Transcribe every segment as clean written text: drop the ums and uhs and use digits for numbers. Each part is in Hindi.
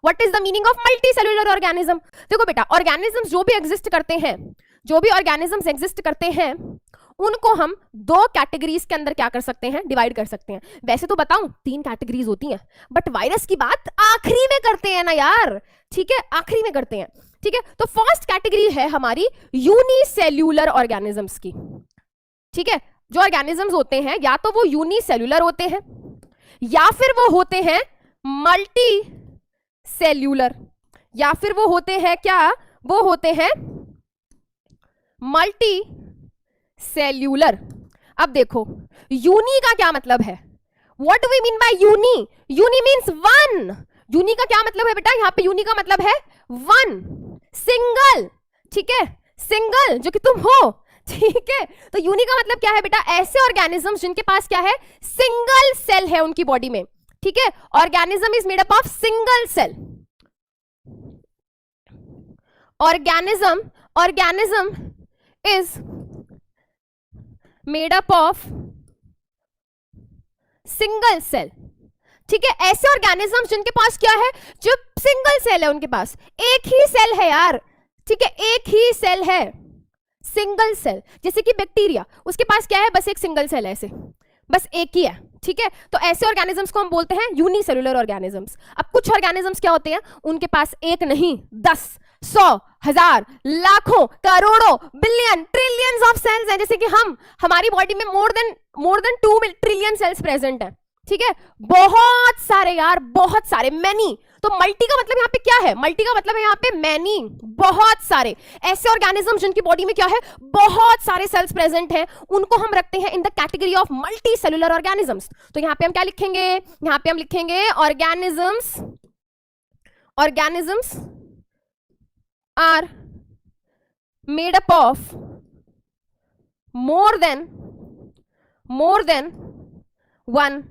What is the meaning of multi cellular organism? देखो बेटा, ऑर्गेनिजम्स जो भी एग्जिस्ट करते हैं, जो भी ऑर्गेनिजम्स एग्जिस्ट करते हैं, उनको हम दो कैटेगरीज के अंदर क्या कर सकते हैं, डिवाइड कर सकते हैं। वैसे तो बताऊं 3 कैटेगरीज होती हैं, बट वायरस की बात आखिरी में करते हैं ना यार, ठीक है, आखिरी में करते हैं, ठीक है। तो फर्स्ट कैटेगरी है हमारी यूनिसेल्यूलर ऑर्गेनिजम्स की, ठीक है। जो ऑर्गेनिजम्स होते हैं या तो वो यूनिसेल्यूलर होते हैं या फिर वो होते हैं मल्टी सेल्यूलर, या फिर वो होते हैं क्या, वो होते हैं मल्टी सेल्यूलर। अब देखो यूनी का क्या मतलब है, what do we mean by uni? Uni means one. Uni का क्या मतलब है बेटा, यहां पे यूनी का मतलब है वन, सिंगल, ठीक है, सिंगल जो कि तुम हो, ठीक है। तो यूनी का मतलब क्या है बेटा, ऐसे ऑर्गेनिजम्स जिनके पास क्या है, सिंगल सेल है उनकी बॉडी में, ठीक है। Organism is made up of single cell. Organism is made up of single cell, ठीक है। ऐसे ऑर्गेनिजम्स जिनके पास क्या है, जो सिंगल सेल है, उनके पास एक ही सेल है यार, ठीक है, एक ही सेल है, सिंगल सेल। जैसे कि बैक्टीरिया, उसके पास क्या है, बस एक सिंगल सेल है, ऐसे बस एक ही है, ठीक है। तो ऐसे ऑर्गेनिजम्स को हम बोलते हैं यूनिसेल्यूलर ऑर्गेनिजम्स। अब कुछ ऑर्गेनिजम्स क्या होते हैं, उनके पास एक नहीं 10, 100, 1000, लाखों, करोड़ों, बिलियन, ट्रिलियंस ऑफ सेल्स हैं। जैसे कि हमारी बॉडी में more than 2 trillion cells present है, ठीक है, बहुत सारे यार, बहुत सारे, मैनी। तो मल्टी का मतलब यहाँ पे क्या है, मल्टी का मतलब है यहाँ पे मैनी, बहुत सारे। ऐसे ऑर्गेनिज्म जिनकी बॉडी में क्या है, बहुत सारे सेल्स प्रेजेंट हैं, उनको हम रखते हैं in the category of multi cellular organisms. तो यहाँ पे हम क्या लिखेंगे, यहाँ पे हम लिखेंगे organisms are made up of more than one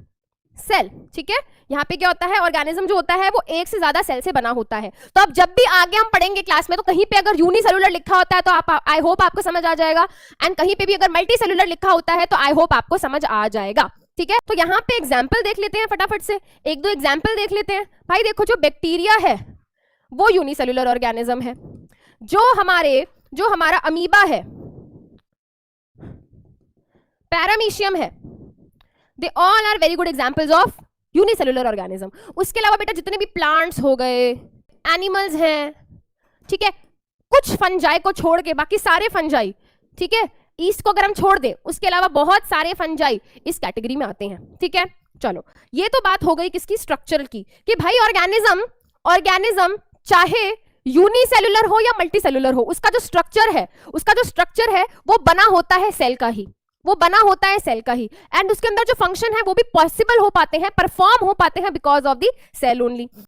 cell, ठीक है। यहां पे क्या होता है, ऑर्गेनिज्म जो होता है वो एक से ज्यादा सेल से बना होता है। तो अब जब भी आगे हम पढ़ेंगे क्लास में, तो कहीं पे अगर यूनिसेल्यूलर लिखा होता है तो आप, आई होप आपको समझ आ जाएगा, एंड कहीं पे भी अगर मल्टी सेल्यूलर लिखा होता है तो आई होप आपको समझ आ जाएगा, ठीक है। तो यहाँ पे एग्जाम्पल देख लेते हैं फटाफट से, 1-2 एग्जाम्पल देख लेते हैं। भाई देखो, जो बैक्टीरिया है वो यूनिसेल्यूलर ऑर्गेनिज्म है, जो हमारा अमीबा है, पैरामीशियम है, they all are very good examples of unicellular organism. उसके अलावा बेटा जितने भी प्लांट्स हो गए, एनिमल्स हैं, ठीक है, कुछ फंजाई को छोड़ के बाकी सारे फंजाई, ठीक है, ईस्ट को अगर हम छोड़ दें, उसके अलावा बहुत सारे फंजाई इस कैटेगरी में आते हैं, ठीक है। चलो, ये तो बात हो गई किसकी, स्ट्रक्चरल की, कि भाई ऑर्गेनिज्म चाहे यूनिसेल्यूलर हो या मल्टी सेल्यूलर हो, उसका जो स्ट्रक्चर है वो बना होता है सेल का ही, एंड उसके अंदर जो फंक्शन है वो भी पॉसिबल हो पाते हैं, परफॉर्म हो पाते हैं because of the cell only.